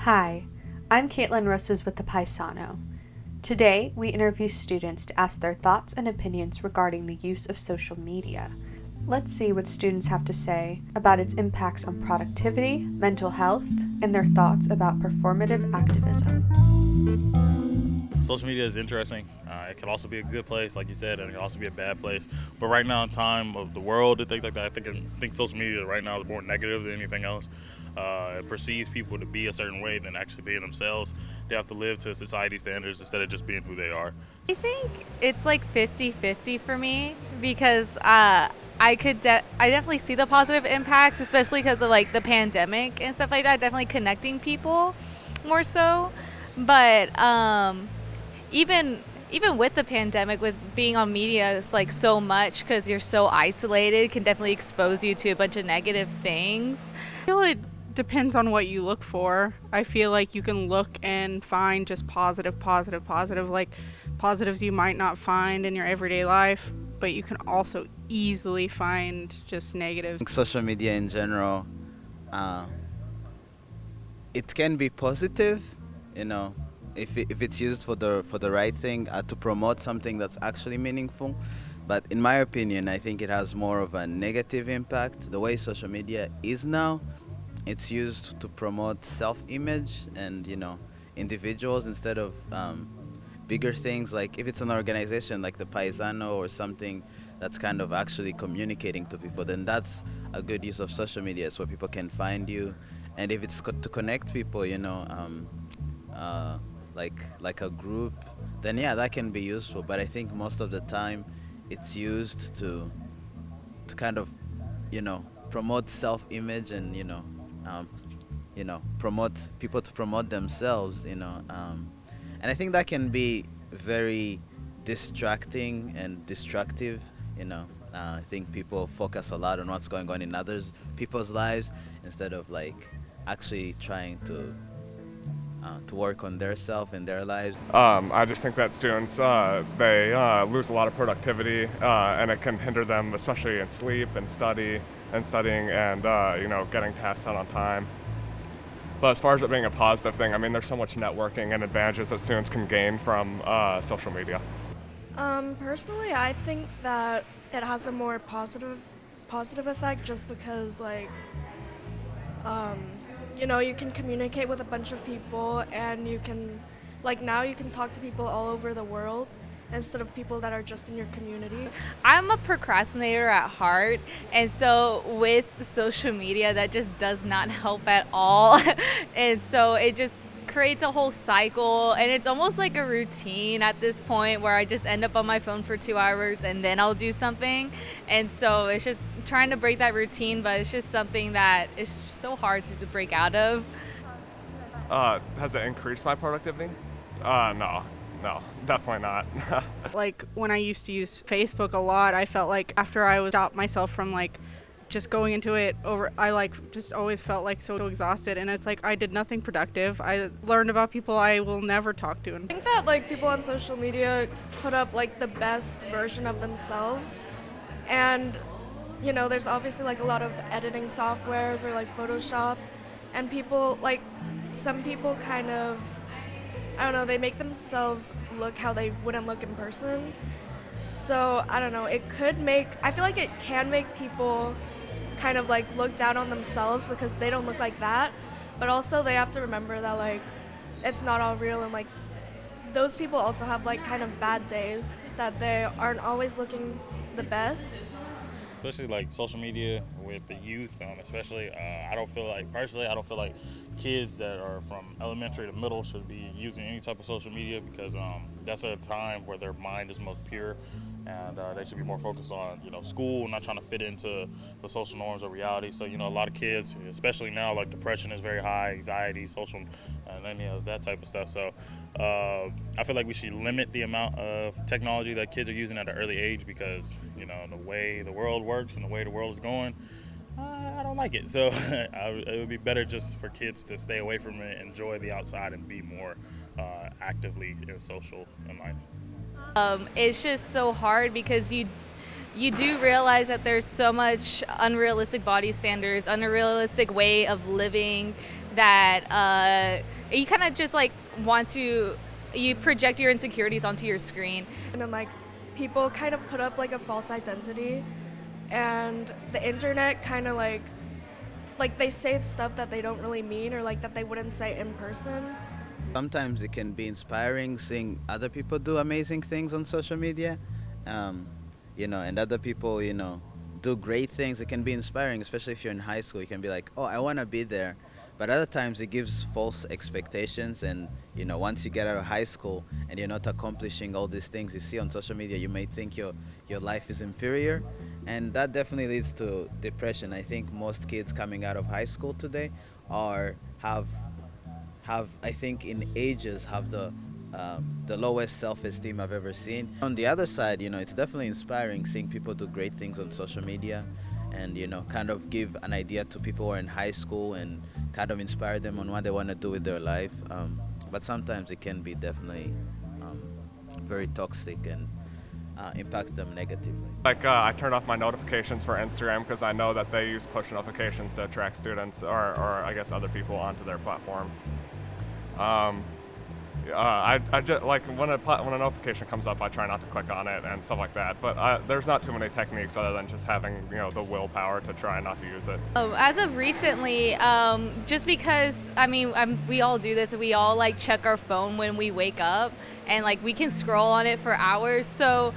Hi, I'm Kaitlyn Rosas with the Paisano. Today, we interview students to ask their thoughts and opinions regarding the use of social media. Let's see what students have to say about its impacts on productivity, mental health, and their thoughts about performative activism. Social media is interesting. It can also be a good place, like you said, and it can also be a bad place. But right now, in time of the world and things like that, I think social media right now is more negative than anything else. It perceives people to be a certain way than actually being themselves. They have to live to society standards instead of just being who they are. I think it's like 50-50 for me because I definitely see the positive impacts, especially because of like the pandemic and stuff like that, definitely connecting people more so. But even even with the pandemic, with being on media, it's like so much because you're so isolated, can definitely expose you to a bunch of negative things. I feel it depends on what you look for. I feel like you can look and find just positive, positive, positive, like positives you might not find in your everyday life, but you can also easily find just negatives. Social media in general, uh, it can be positive, you know, if it's used for the right thing, to promote something that's actually meaningful. But in my opinion, I think it has more of a negative impact. The way social media is now, it's used to promote self-image and individuals instead of bigger things. Like if it's an organization like the Paisano or something that's kind of actually communicating to people, then that's a good use of social media, so people can find you. And if it's to connect people, uh, like a group, then yeah, that can be useful. But I think most of the time, it's used to kind of promote self-image and um, promote people to promote themselves. And I think that can be very distracting and destructive. I think people focus a lot on what's going on in others people's lives instead of like actually trying to work on their self and their lives. I just think that students they lose a lot of productivity, and it can hinder them, especially in sleep and studying and getting tasks done on time. But as far as it being a positive thing, I mean, there's so much networking and advantages that students can gain from social media. Personally, I think that it has a more positive effect just because um, you can communicate with a bunch of people and you can now you can talk to people all over the world instead of people that are just in your community. I'm a procrastinator at heart, and so with social media, that just does not help at all. And so it just creates a whole cycle, and it's almost like a routine at this point where I just end up on my phone for 2 hours and then I'll do something. And so it's just trying to break that routine, but it's just something that is so hard to break out of. Has it increased my productivity? No, definitely not. Like when I used to use Facebook a lot, I felt like after I would stop myself from like just going into it over, I like just always felt like so exhausted, and it's like I did nothing productive. I learned about people I will never talk to. I think that people on social media put up the best version of themselves, and there's obviously a lot of editing softwares or Photoshop, and people some people kind of, I don't know, they make themselves look how they wouldn't look in person. So I don't know, I feel like it can make people kind of look down on themselves because they don't look like that. But also they have to remember that it's not all real, and those people also have kind of bad days, that they aren't always looking the best. Especially social media with the youth, especially. I don't feel like kids that are from elementary to middle should be using any type of social media because that's a time where their mind is most pure, and they should be more focused on school, not trying to fit into the social norms or reality. So a lot of kids, especially now, depression is very high, anxiety, social, and any of that type of stuff. So I feel like we should limit the amount of technology that kids are using at an early age because the way the world works and the way the world is going, I don't like it. So it would be better just for kids to stay away from it, enjoy the outside, and be more actively social in life. It's just so hard because you do realize that there's so much unrealistic body standards, unrealistic way of living that you kind of just like want to, you project your insecurities onto your screen. And then like people kind of put up like a false identity, and the internet kind of like they say stuff that they don't really mean, or like that they wouldn't say in person. Sometimes it can be inspiring seeing other people do amazing things on social media, and other people, do great things. It can be inspiring, especially if you're in high school. You can be like, oh, I want to be there. But other times it gives false expectations, and once you get out of high school and you're not accomplishing all these things you see on social media, you may think your life is inferior, and that definitely leads to depression. I think most kids coming out of high school today are have I think in ages have the lowest self-esteem I've ever seen. On the other side, it's definitely inspiring seeing people do great things on social media, and kind of give an idea to people who are in high school and kind of inspire them on what they want to do with their life. But sometimes it can be definitely very toxic and impacts them negatively. Like I turned off my notifications for Instagram because I know that they use push notifications to attract students or I guess other people onto their platform. I just like when a notification comes up, I try not to click on it and stuff like that. But there's not too many techniques other than just having the willpower to try not to use it. As of recently, just because we all do this. We all like check our phone when we wake up, and like we can scroll on it for hours. So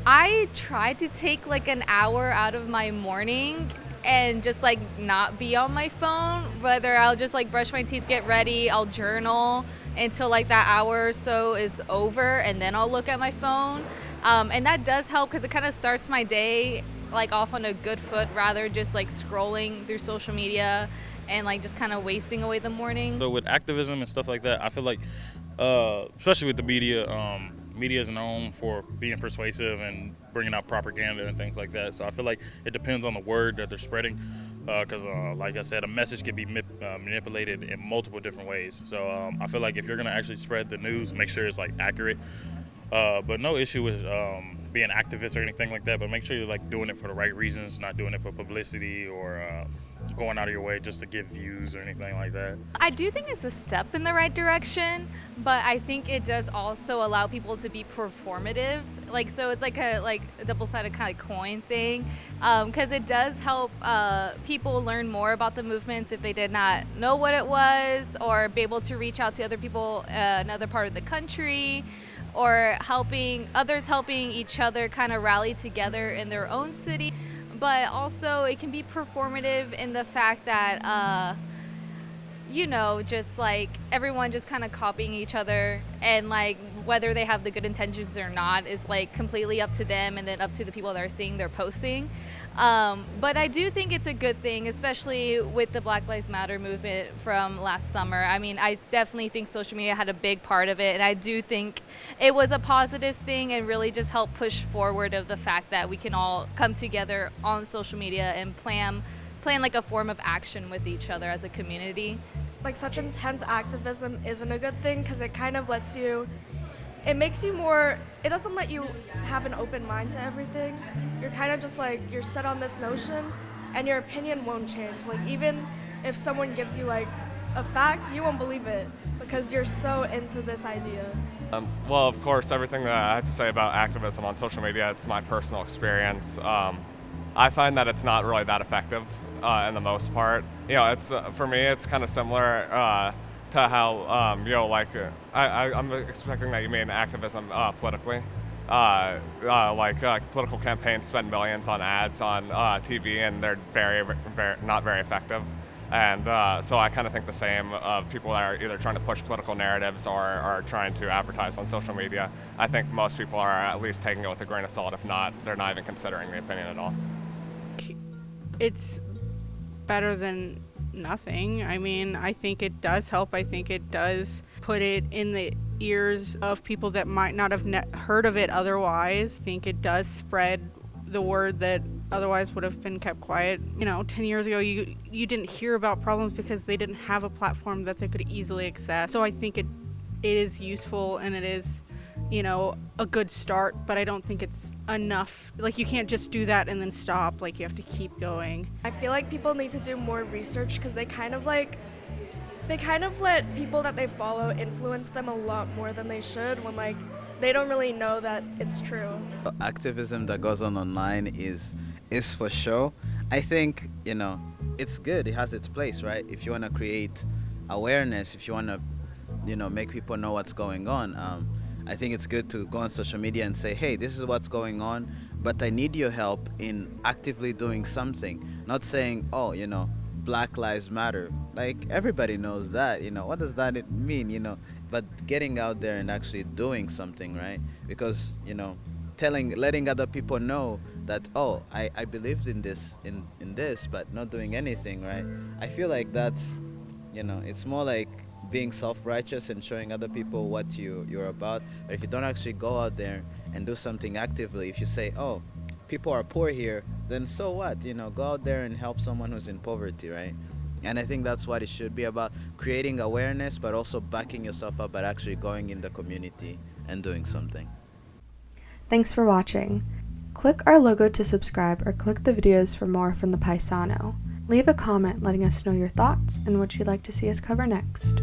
I try to take like an hour out of my morning and just like not be on my phone. Whether I'll just like brush my teeth, get ready, I'll journal until like that hour or so is over, and then I'll look at my phone. And that does help because it kind of starts my day like off on a good foot, rather just like scrolling through social media and like just kind of wasting away the morning. So with activism and stuff like that, I feel like, especially with the media, media is known for being persuasive and bringing out propaganda and things like that. So I feel like it depends on the word that they're spreading, because like I said, a message can be manipulated in multiple different ways. So I feel like if you're going to actually spread the news, make sure it's like accurate. But no issue with being an activist or anything like that, but make sure you're like doing it for the right reasons, not doing it for publicity or going out of your way just to get views or anything like that. I do think it's a step in the right direction, but I think it does also allow people to be performative. Like, so it's like a double-sided kind of coin thing, because it does help people learn more about the movements if they did not know what it was, or be able to reach out to other people in another part of the country, or helping each other kind of rally together in their own city. But also it can be performative in the fact that just like everyone just kind of copying each other, and like whether they have the good intentions or not is like completely up to them, and then up to the people that are seeing their posting. But I do think it's a good thing, especially with the Black Lives Matter movement from last summer. I mean, I definitely think social media had a big part of it, and I do think it was a positive thing and really just helped push forward of the fact that we can all come together on social media and plan like a form of action with each other as a community. Like such intense activism isn't a good thing, because it kind of it makes you more, it doesn't let you have an open mind to everything. You're kind of just like, you're set on this notion, and your opinion won't change. Like even if someone gives you like a fact, you won't believe it because you're so into this idea. Well, of course, everything that I have to say about activism on social media, it's my personal experience. I find that it's not really that effective in the most part. It's for me, it's kind of similar to how I'm expecting that you mean activism politically. Political campaigns spend millions on ads on TV, and they're very, very not very effective. And so I kind of think the same of people that are either trying to push political narratives or are trying to advertise on social media. I think most people are at least taking it with a grain of salt. If not, they're not even considering the opinion at all. It's better than nothing. I mean, I think it does help. I think it does put it in the ears of people that might not have heard of it otherwise. I think it does spread the word that otherwise would have been kept quiet. 10 years ago, you didn't hear about problems because they didn't have a platform that they could easily access. So I think it is useful, and it is, a good start, but I don't think it's enough. Like, you can't just do that and then stop. Like, you have to keep going. I feel like people need to do more research, because they kind of like they kind of let people that they follow influence them a lot more than they should when like they don't really know that it's true. Activism that goes on online is for show. I think, it's good. It has its place, right? If you want to create awareness, if you want to, make people know what's going on, I think it's good to go on social media and say, hey, this is what's going on, but I need your help in actively doing something. Not saying, oh, Black Lives Matter. Like, everybody knows that, what does that mean, but getting out there and actually doing something, right? Because, letting other people know that, oh, I believed in this, in this, but not doing anything, right? I feel like that's, it's more like being self-righteous and showing other people what you're about. But if you don't actually go out there and do something actively, if you say, oh, people are poor here, then so what? Go out there and help someone who's in poverty, right? And I think that's what it should be about, creating awareness, but also backing yourself up by actually going in the community and doing something. Thanks for watching. Click our logo to subscribe or click the videos for more from the Paisano. Leave a comment letting us know your thoughts and what you'd like to see us cover next.